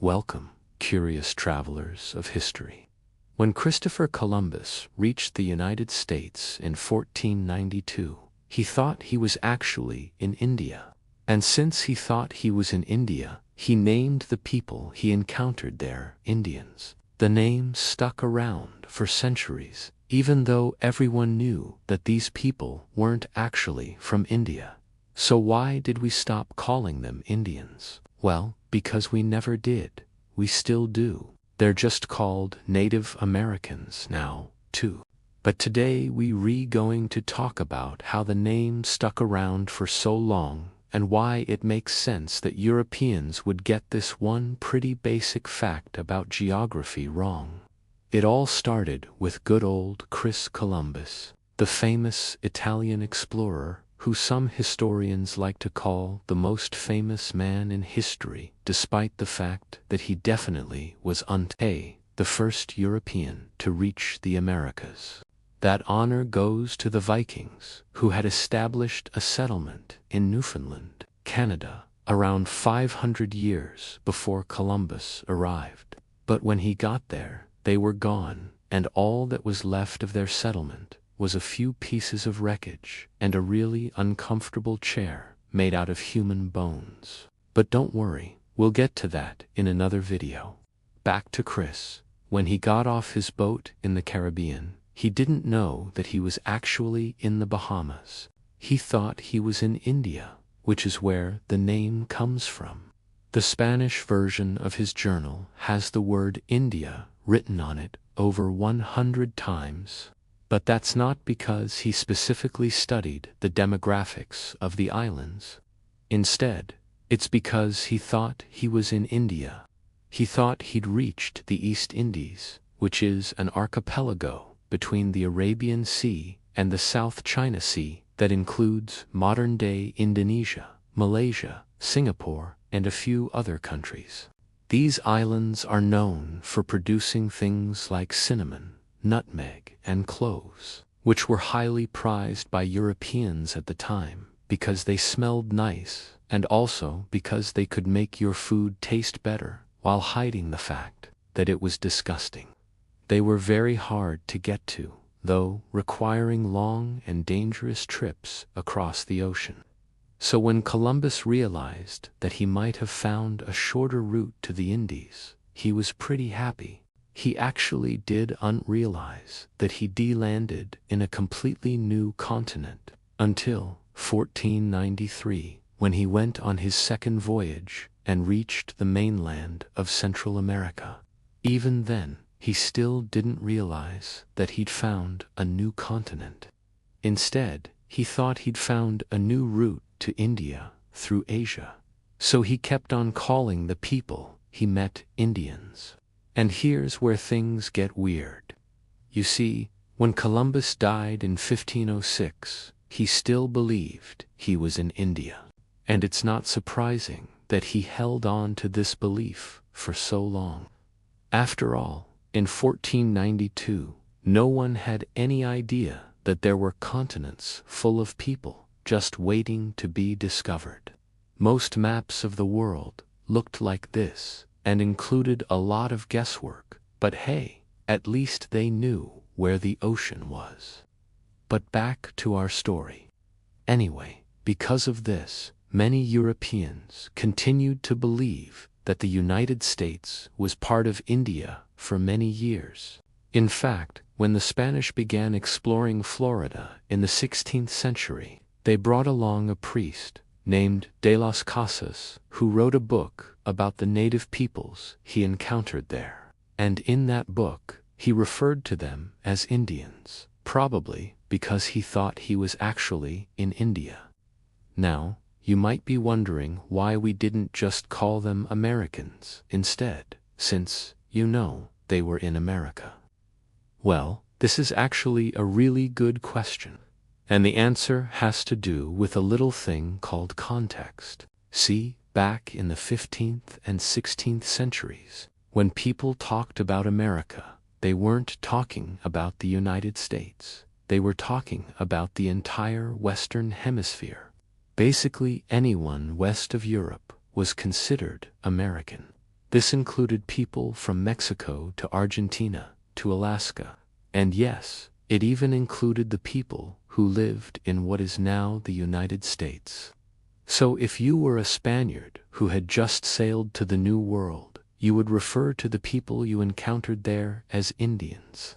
Welcome, curious travelers of history. When Christopher Columbus reached the United States in 1492, he thought he was actually in India. And since he thought he was in India, he named the people he encountered there Indians. The name stuck around for centuries, even though everyone knew that these people weren't actually from India. So why did we stop calling them Indians? Well, because we never did. We still do. They're just called Native Americans now, too. But today we're going to talk about how the name stuck around for so long and why it makes sense that Europeans would get this one pretty basic fact about geography wrong. It all started with good old Chris Columbus, the famous Italian explorer who some historians like to call the most famous man in history, despite the fact that he definitely was the first European to reach the Americas. That honor goes to the Vikings, who had established a settlement in Newfoundland, Canada, around 500 years before Columbus arrived. But when he got there, they were gone, and all that was left of their settlement was a few pieces of wreckage and a really uncomfortable chair made out of human bones. But don't worry, we'll get to that in another video. Back to Chris. When he got off his boat in the Caribbean, he didn't know that he was actually in the Bahamas. He thought he was in India, which is where the name comes from. The Spanish version of his journal has the word India written on it over 100 times. But that's not because he specifically studied the demographics of the islands. Instead, it's because he thought he was in India. He thought he'd reached the East Indies, which is an archipelago between the Arabian Sea and the South China Sea that includes modern-day Indonesia, Malaysia, Singapore, and a few other countries. These islands are known for producing things like cinnamon, nutmeg, and cloves, which were highly prized by Europeans at the time because they smelled nice and also because they could make your food taste better while hiding the fact that it was disgusting. They were very hard to get to, though, requiring long and dangerous trips across the ocean. So when Columbus realized that he might have found a shorter route to the Indies, he was pretty happy. He actually did unrealize that he landed in a completely new continent until 1493, when he went on his second voyage and reached the mainland of Central America. Even then, he still didn't realize that he'd found a new continent. Instead, he thought he'd found a new route to India through Asia. So he kept on calling the people he met Indians. And here's where things get weird. You see, when Columbus died in 1506, he still believed he was in India. And it's not surprising that he held on to this belief for so long. After all, in 1492, no one had any idea that there were continents full of people just waiting to be discovered. Most maps of the world looked like this and included a lot of guesswork, but hey, at least they knew where the ocean was. But back to our story. Anyway, because of this, many Europeans continued to believe that the United States was part of India for many years. In fact, when the Spanish began exploring Florida in the 16th century, they brought along a priest named De las Casas, who wrote a book about the native peoples he encountered there. And in that book, he referred to them as Indians, probably because he thought he was actually in India. Now, you might be wondering why we didn't just call them Americans instead, since, you know, they were in America. Well, this is actually a really good question. And the answer has to do with a little thing called context. See, back in the 15th and 16th centuries, when people talked about America, they weren't talking about the United States. They were talking about the entire Western Hemisphere. Basically, anyone west of Europe was considered American. This included people from Mexico to Argentina to Alaska. And yes, it even included the people who lived in what is now the United States. So if you were a Spaniard who had just sailed to the New World, you would refer to the people you encountered there as Indians.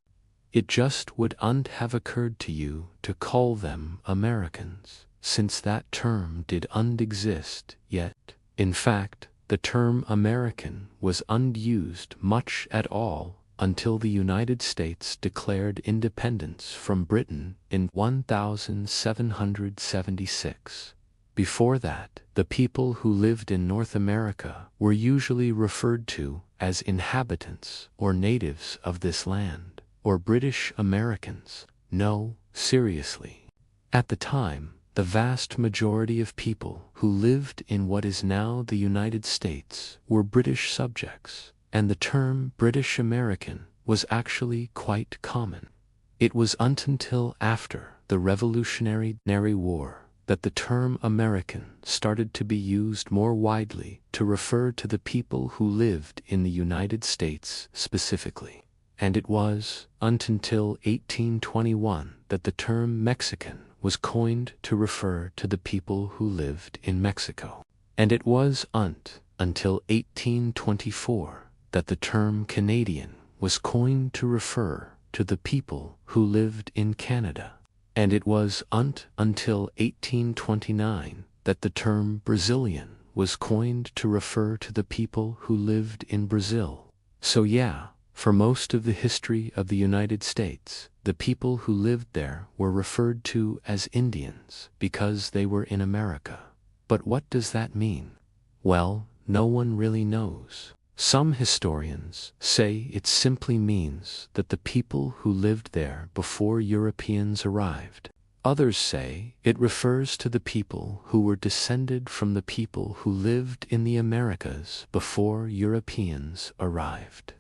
It just wouldn't have occurred to you to call them Americans, since that term didn't exist yet. In fact, the term American was unused much at all until the United States declared independence from Britain in 1776. Before that, the people who lived in North America were usually referred to as inhabitants or natives of this land, or British Americans. No, seriously. At the time, the vast majority of people who lived in what is now the United States were British subjects, and the term British American was actually quite common. It was until after the Revolutionary War that the term American started to be used more widely to refer to the people who lived in the United States specifically. And it was until 1821 that the term Mexican was coined to refer to the people who lived in Mexico. And it was until 1824 that the term Canadian was coined to refer to the people who lived in Canada. And it was until 1829 that the term Brazilian was coined to refer to the people who lived in Brazil. So yeah, for most of the history of the United States, the people who lived there were referred to as Indians because they were in America. But what does that mean? Well, no one really knows. Some historians say it simply means that the people who lived there before Europeans arrived. Others say it refers to the people who were descended from the people who lived in the Americas before Europeans arrived.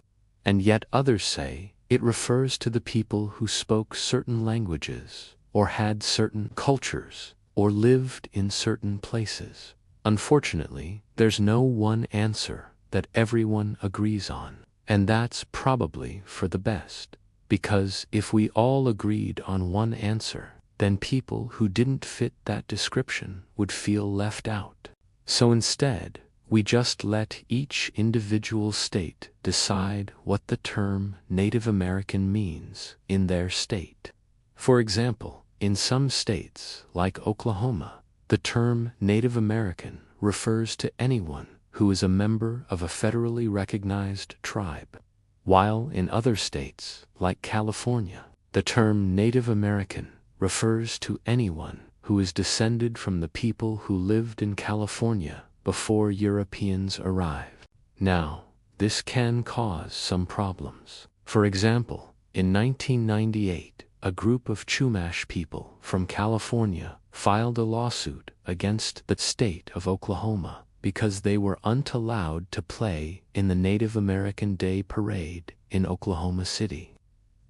And yet others say it refers to the people who spoke certain languages, or had certain cultures, or lived in certain places. Unfortunately, there's no one answer that everyone agrees on, and that's probably for the best, because if we all agreed on one answer, then people who didn't fit that description would feel left out. So instead, we just let each individual state decide what the term Native American means in their state. For example, in some states, like Oklahoma, the term Native American refers to anyone who is a member of a federally recognized tribe, while in other states, like California, the term Native American refers to anyone who is descended from the people who lived in California before Europeans arrived. Now, this can cause some problems. For example, in 1998, a group of Chumash people from California filed a lawsuit against the state of Oklahoma because they weren't allowed to play in the Native American Day Parade in Oklahoma City.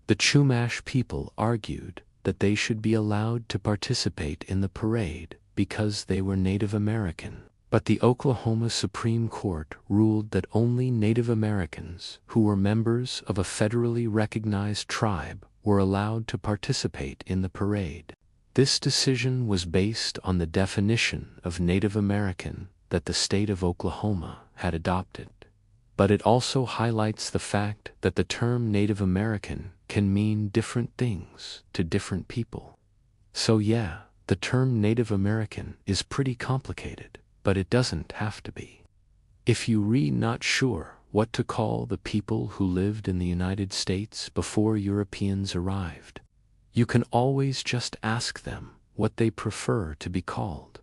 The Chumash people argued that they should be allowed to participate in the parade because they were Native American. But the Oklahoma Supreme Court ruled that only Native Americans who were members of a federally recognized tribe were allowed to participate in the parade. This decision was based on the definition of Native American that the state of Oklahoma had adopted. But it also highlights the fact that the term Native American can mean different things to different people. So yeah, the term Native American is pretty complicated, but it doesn't have to be. If you're not sure what to call the people who lived in the United States before Europeans arrived, you can always just ask them what they prefer to be called.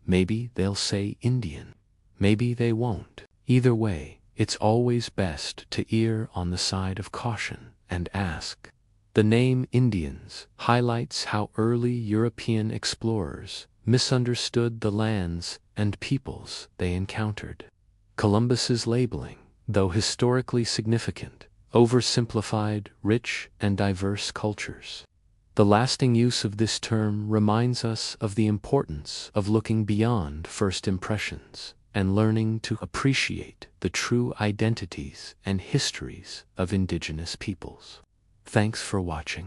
Maybe they'll say Indian. Maybe they won't. Either way, it's always best to err on the side of caution and ask. The name Indians highlights how early European explorers misunderstood the lands and peoples they encountered. Columbus's labeling, though historically significant, oversimplified rich and diverse cultures. The lasting use of this term reminds us of the importance of looking beyond first impressions and learning to appreciate the true identities and histories of indigenous peoples. Thanks for watching.